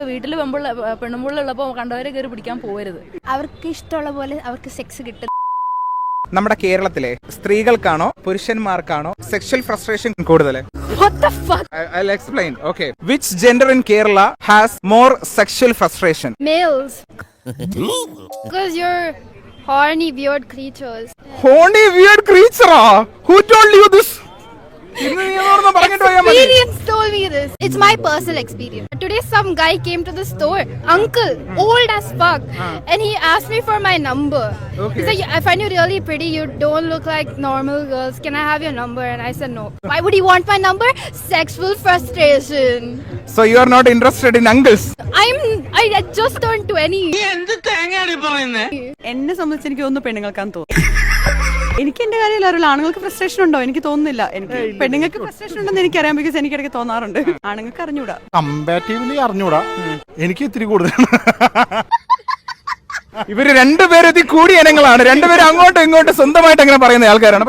വീട്ടിൽ പെണ്ണുമ്പുള്ളുള്ളപ്പോ കണ്ടവരെ കയറി പിടിക്കാൻ പോകരുത്. അവർക്ക് ഇഷ്ടമുള്ള പോലെ അവർക്ക് സെക്സ് കിട്ടും. നമ്മുടെ കേരളത്തിലെ സ്ത്രീകൾക്കാണോ പുരുഷന്മാർക്കാണോ സെക്ഷൽ ഫ്രസ്ട്രേഷൻ കൂടുതൽ? I'll explain. Okay. Which gender in Kerala has more sexual frustration? Males. Because you're horny weird creatures. Horny weird creature? Who told you this? Experience told me this. It's my personal experience. Today some guy came to the store, uncle, old as fuck, and he asked me for my number. Okay. He said, I find you really pretty, you don't look like normal girls, can I have your number? And I said no. Why would he want my number? Sexual frustration. So you are not interested in uncles? I just turned 20. എന്നെ സംബന്ധിച്ച് എനിക്ക് തോന്നുന്നു പെണ്ണുങ്ങൾക്കാന്ന് തോന്നുന്നു. എനിക്ക് എന്റെ കാര്യത്തിൽ അറിയില്ല, ആണുങ്ങൾക്ക് ഫ്രസ്ട്രേഷൻ ഉണ്ടോ എനിക്ക് തോന്നുന്നില്ല. എനിക്ക് പെണ്ണുങ്ങൾക്ക് ഫ്രസ്ട്രേഷൻ ഉണ്ടെന്ന് എനിക്കറിയാം, ബിക്കോസ് എനിക്കിടയ്ക്ക് തോന്നാറുണ്ട്. ആണുങ്ങൾക്ക് അറിഞ്ഞൂടാ, കമ്പാരിറ്റീവ്ലി അറിഞ്ഞൂടാ, എനിക്ക് ഇത്തിരി കൂടുതൽ. ഇവര് രണ്ടുപേരും ഇതിൽ കൂടിയ ഇനങ്ങളാണ്, രണ്ടുപേരും അങ്ങോട്ടും ഇങ്ങോട്ടും സ്വന്തമായിട്ട് അങ്ങനെ പറയുന്ന ആൾക്കാരാണ്.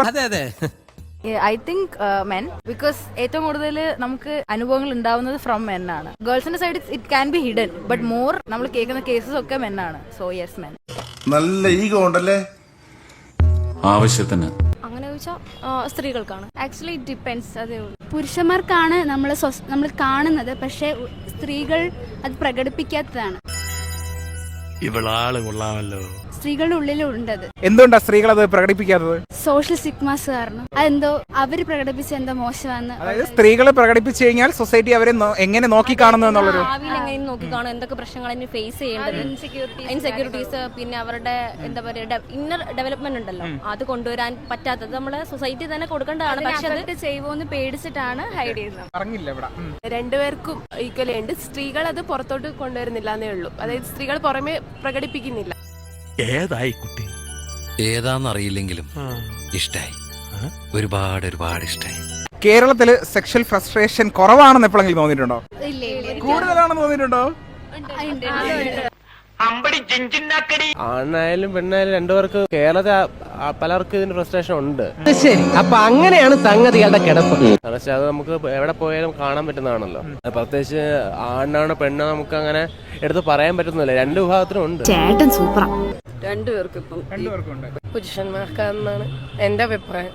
ഐ തിങ്ക് മെൻ, ബിക്കോസ് ഏറ്റവും കൂടുതൽ നമുക്ക് അനുഭവങ്ങൾ ഉണ്ടാവുന്നത് ഫ്രം മെൻ ആണ്. ഗേൾസിന്റെ side it can be hidden, but more നമ്മൾ കേൾക്കുന്ന കേസസ് ഒക്കെ മെൻ ആണ്. So yes men. നല്ല ഈഗോ ഉണ്ടല്ലേ ആവശ്യത്തിന്. അങ്ങനെ ചോദിച്ചാൽ സ്ത്രീകൾക്കാണ്. Actually it depends. അതേ ഉള്ളൂ. പുരുഷന്മാർക്കാണ് നമ്മൾ കാണുന്നത്, പക്ഷേ സ്ത്രീകൾ അത് പ്രകടിപ്പിക്കാത്തതാണ്. ഇവളാള് കൊള്ളാമല്ലോ. സ്ത്രീകളുടെ ഉള്ളിലുണ്ടത്. എന്തുകൊണ്ടാ സ്ത്രീകൾ അത് പ്രകടിപ്പിക്കാത്തത്? സോഷ്യൽ സിഗ്മാസ് കാരണം. അതെന്തോ അവര് പ്രകടിപ്പിച്ച എന്തോ മോശമാണ്. അതായത് സ്ത്രീകൾ പ്രകടിപ്പിച്ചു കഴിഞ്ഞാൽ സൊസൈറ്റി അവരെ എങ്ങനെ നോക്കി കാണുന്നു എന്നുള്ളൊരു എങ്ങനെ നോക്കി കാണും, എന്തൊക്കെ പ്രശ്നങ്ങൾ ഫേസ് ചെയ്യേണ്ടത്, ഇൻസെക്യൂരിറ്റീസ്, പിന്നെ അവരുടെ എന്താ പറയുക ഇന്നർ ഡെവലപ്മെന്റ് ഉണ്ടല്ലോ, അത് കൊണ്ടുവരാൻ പറ്റാത്തത് നമ്മുടെ സൊസൈറ്റി തന്നെ കൊടുക്കേണ്ടതാണ്. പക്ഷെ അത് ചെയ്യുമോന്ന് പേടിച്ചിട്ടാണ് ഹൈഡ് ചെയ്യുന്നത്. പറഞ്ഞില്ല ഇവിടെ. രണ്ടുപേർക്കും ഈക്വലി ഉണ്ട്. സ്ത്രീകൾ അത് പുറത്തോട്ട് കൊണ്ടുവരുന്നില്ല എന്നേ ഉള്ളൂ. അതായത് സ്ത്രീകൾ പുറമെ പ്രകടിപ്പിക്കുന്നില്ല. ഏതായി കുട്ടി? ഏതാന്നറിയില്ലെങ്കിലും ഇഷ്ടായി, ഒരുപാട് ഇഷ്ടായി. കേരളത്തില് സെക്ഷൽ ഫ്രസ്ട്രേഷൻ കുറവാണെന്ന് എപ്പോഴെങ്കിലും തോന്നിയിട്ടുണ്ടോ? കൂടുതലാണെന്ന് തോന്നിയിട്ടുണ്ടോ? ആണായാലും പെണ്ണായാലും രണ്ടുപേർക്ക് കേരളത്തിൽ പലർക്കും ഇതിന് ഫ്രസ്ട്രേഷൻ ഉണ്ട്. ശരി, അപ്പൊ അങ്ങനെയാണ് സംഗതികളുടെ കിടപ്പ്. പക്ഷെ അത് നമുക്ക് എവിടെ പോയാലും കാണാൻ പറ്റുന്നതാണല്ലോ. പ്രത്യേകിച്ച് ആണാണ് പെണ്ണോ നമുക്ക് അങ്ങനെ എടുത്ത് പറയാൻ പറ്റുന്നില്ല. രണ്ട് വിഭാഗത്തിനും ഉണ്ട്. ചേട്ടൻ സൂപ്പറാ. രണ്ടുപേർക്കും പുരുഷന്മാർക്കാണെന്നാണ് എന്റെ അഭിപ്രായം.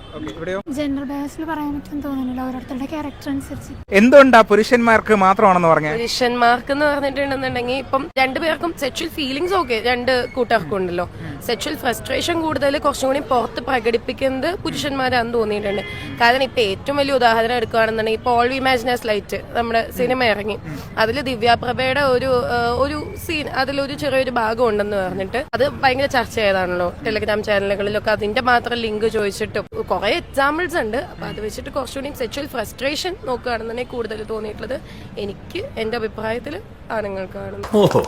ജെൻഡർ ബയസിൽ പറയാൻ പറ്റും തോന്നുന്നില്ല, ഓരോരുത്തരുടെ ക്യാരക്ടർ അനുസരിച്ച്. എന്തുകൊണ്ടാ പുരുഷന്മാർക്ക് മാത്രമാണെന്ന് പറഞ്ഞത്? പുരുഷന്മാർക്ക് എന്ന് പറഞ്ഞിട്ടുണ്ടെന്നുണ്ടെങ്കിൽ ഇപ്പം രണ്ടുപേർക്കും സെക്ഷൽ ഫീലിംഗ്സ് ഒക്കെ രണ്ട് കൂട്ടർക്കും ഉണ്ടല്ലോ. സെക്ഷൽ ഫ്രസ്ട്രേഷൻ കൂടുതൽ കുറച്ചും കൂടി പുറത്ത് പ്രകടിപ്പിക്കുന്നത് പുരുഷന്മാരാണെന്ന് തോന്നിയിട്ടുണ്ട്. കാരണം ഇപ്പൊ ഏറ്റവും വലിയ ഉദാഹരണം എടുക്കുകയാണെന്നുണ്ടെങ്കിൽ ഇപ്പോൾ all we imagine as light നമ്മുടെ സിനിമ ഇറങ്ങി, അതിൽ ദിവ്യാപ്രഭയുടെ ഒരു സീൻ, അതിലൊരു ചെറിയൊരു ഭാഗം ഉണ്ടെന്ന് പറഞ്ഞിട്ട് അത് ഭയങ്കര ചർച്ച ചെയ്താണല്ലോ ടെലിഗ്രാം ചാനലുകളിലൊക്കെ. അതിന്റെ മാത്രം ലിങ്ക് ചോദിച്ചിട്ട് കുറെ എക്സാമ്പിൾസ് ഉണ്ട്. അപ്പൊ അത് വെച്ചിട്ട് കുറച്ചുകൂടി സെക്ഷൽ ഫ്രസ്ട്രേഷൻ നോക്കുകയാണെന്നുണ്ടെങ്കിൽ കൂടുതൽ തോന്നിയിട്ടുള്ളത് എനിക്ക് എന്റെ അഭിപ്രായത്തിൽ ആണുങ്ങൾക്കാണ്. ഓഹോ,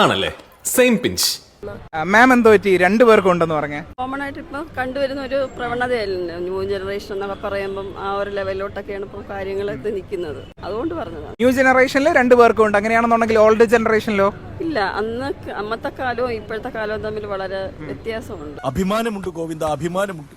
ആണല്ലേ? Same pinch. മാം എന്തോ പറ്റി രണ്ടുപേർക്കും ഉണ്ടെന്ന് പറഞ്ഞേ? കോമൺ ആയിട്ട് ഇപ്പൊ കണ്ടുവരുന്ന ഒരു പ്രവണതയല്ലേ ന്യൂ ജനറേഷൻ എന്നൊക്കെ പറയുമ്പോൾ ആ ഒരു ലെവലിലോട്ടൊക്കെയാണ് ഇപ്പൊ കാര്യങ്ങൾ നിൽക്കുന്നത്. അതുകൊണ്ട് പറഞ്ഞതാണ്. ന്യൂ ജനറേഷനിൽ രണ്ടുപേർക്കും ഉണ്ട്. അങ്ങനെയാണെന്നുണ്ടെങ്കിൽ ഓൾഡ് ജനറേഷനിലോ? ഇല്ല, അന്നത്തെ കാലവും ഇപ്പോഴത്തെ കാലവും തമ്മിൽ വളരെ വ്യത്യാസമുണ്ട്. അഭിമാനമുണ്ട് ഗോവിന്ദ, അഭിമാനമുണ്ട്.